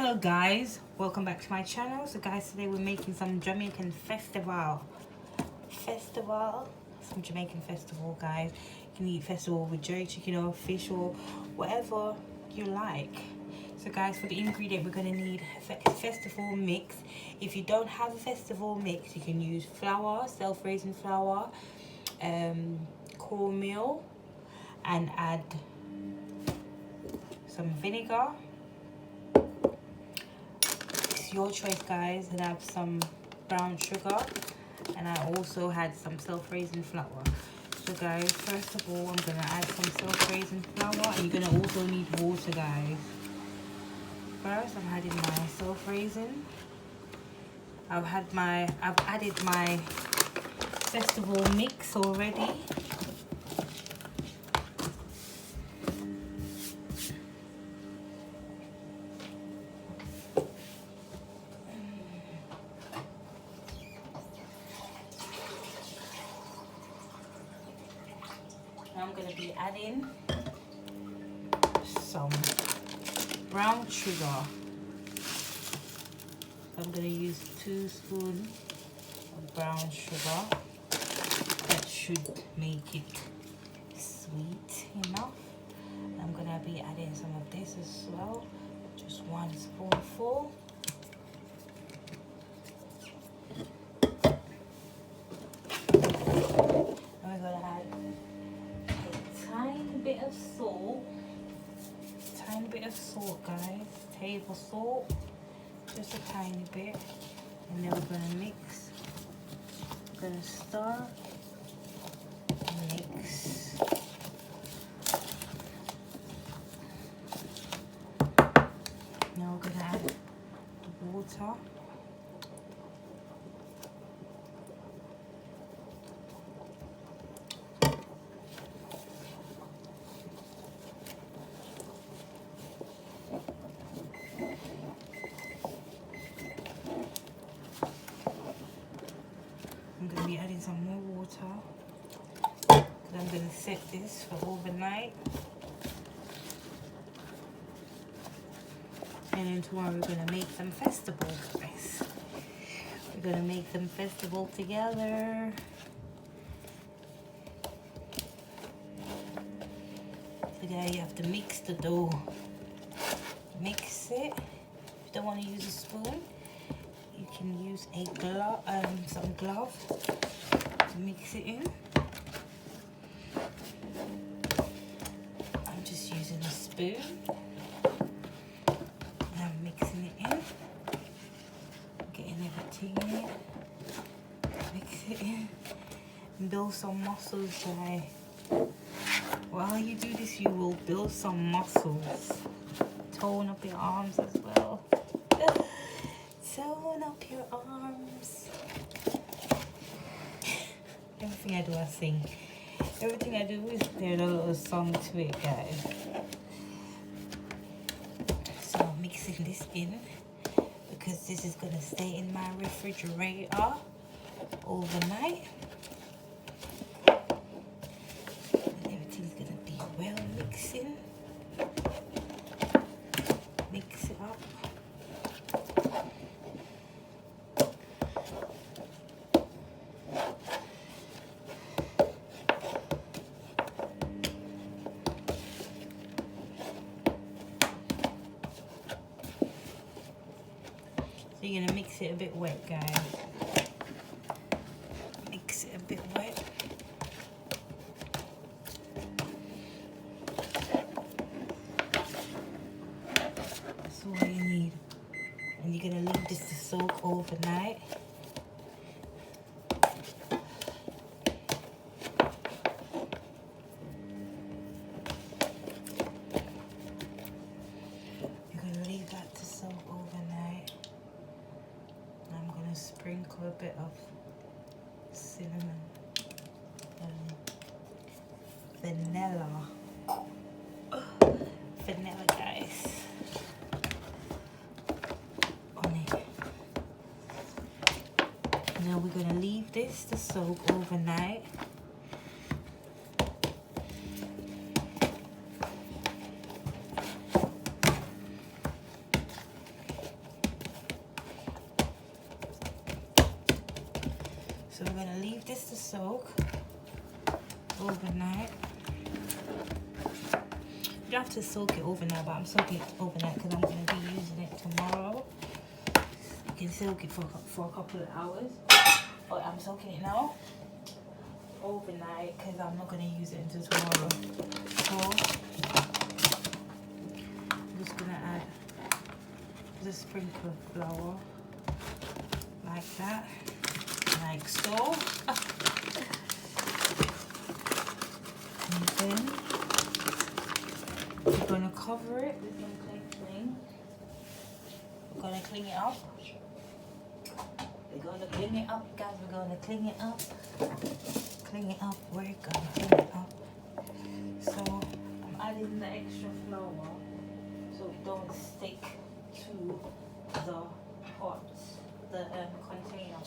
Hello guys, welcome back to my channel. So guys, today we're making some Jamaican festival, some Jamaican festival, guys. You can eat festival with jerk chicken or fish or whatever you like. So guys, for the ingredient we're going to need a festival mix. If you don't have a festival mix, you can use flour, self-raising flour, cornmeal, and add some vinegar. Your choice, guys. And I have some brown sugar, and I also had some self-raising flour. So guys, first of all, I'm gonna add some self-raising flour, and you're gonna also need water, guys. First, I'm adding my self-raising. I've added my festival mix already. I'm going to be adding some brown sugar. I'm going to use 2 spoons of brown sugar. That should make it sweet enough. I'm going to be adding some of this as well. Just 1 spoonful. And we're going to add tiny bit of salt, guys, table salt, just a tiny bit, and then we're going to mix. We're going to stir, mix. Now we're going to add the water. I'm going to be adding some more water, because I'm going to set this for overnight, and then tomorrow we're going to make some festival, guys. We're going to make some festival together. So guys, you have to mix the dough. Mix it. If you don't want to use a spoon, you can use a glove, some glove to mix it in. I'm just using a spoon. And I'm mixing it in. Getting everything in it. Mix it in. And build some muscles, guys. While you do this, you will build some muscles. Tone up your arms as well. Tone up your arms. Everything I do, I sing. Everything I do is there's a little song to it, guys. So I'm mixing this in because this is gonna stay in my refrigerator overnight. And everything's gonna be well mixing. Mix it up. So you're gonna mix it a bit wet, guys. Mix it a bit wet. That's all you need. And you're gonna leave this to soak overnight. You're gonna leave that to soak overnight. I'm gonna sprinkle a bit of cinnamon and vanilla. Vanilla, guys, on it. Now we're gonna leave this to soak overnight. So we're gonna leave this to soak overnight. You don't have to soak it overnight, but I'm soaking it overnight because I'm gonna be using it tomorrow. You can soak it for a couple of hours, but I'm soaking it now overnight because I'm not gonna use it until tomorrow. So I'm just gonna add just a sprinkle of flour like that, like so. And then we're gonna cover it with some cling. We're gonna clean it up. We're gonna clean it up, guys. We're gonna clean it up. Clean it up. We're gonna clean it up. So I'm adding the extra flour so it don't stick to the pot, the container.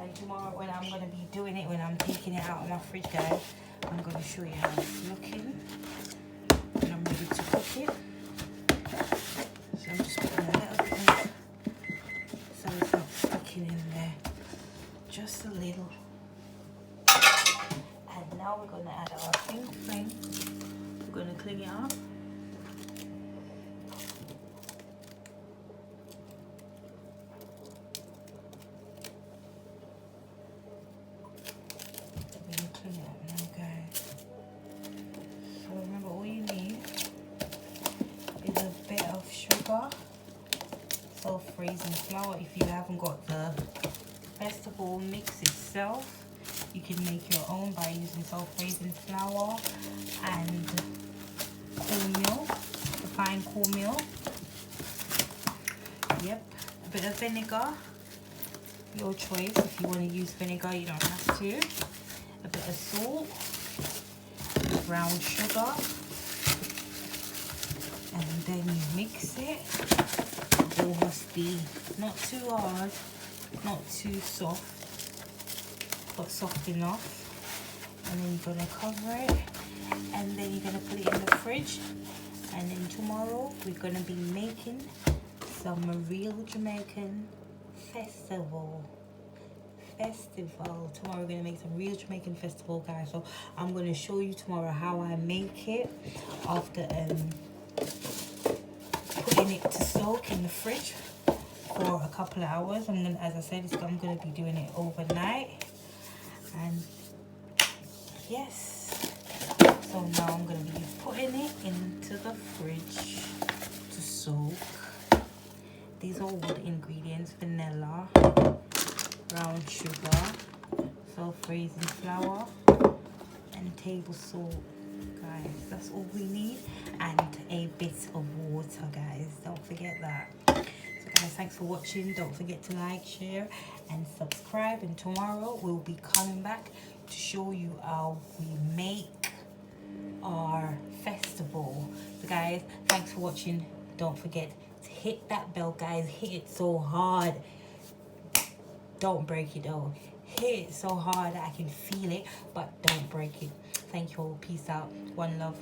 And tomorrow when I'm gonna be doing it, when I'm taking it out of my fridge, guys, I'm gonna show you how it's looking. And I'm ready to cook it. So I'm just putting a little bit in so it's not sticking in there. Just a little. And now we're gonna add our cling. We're gonna clean it up. We're gonna clean it up now, guys. So remember, all you need is a bit of sugar, self-raising flour. If you haven't got the vegetable mix itself, you can make your own by using self-raising flour and cornmeal, refined cornmeal. Yep, a bit of vinegar, your choice. If you want to use vinegar, you don't have to. A bit of salt, brown sugar, and then you mix it. The dough must be not too hard, not too soft, but soft enough. And then you're gonna cover it, and then you're gonna put it in the fridge. And then tomorrow we're gonna be making some real Jamaican festival. Tomorrow we're gonna make some real Jamaican festival, guys. So I'm gonna show you tomorrow how I make it after putting it to soak in the fridge for a couple of hours. And then, as I said, I'm gonna be doing it overnight. And yes, so now I'm gonna be putting it into the fridge to soak. These are all the ingredients: vanilla, brown sugar, self-raising flour, and table salt, guys. That's all we need, and a bit of water, guys. Don't forget that. So guys, thanks for watching. Don't forget to like, share, and subscribe. And tomorrow we'll be coming back to show you how we make our festival. So guys, thanks for watching. Don't forget to hit that bell, guys. Hit it so hard. Don't break it though. Hit it so hard that I can feel it, but don't break it. Thank you all. Peace out. One love.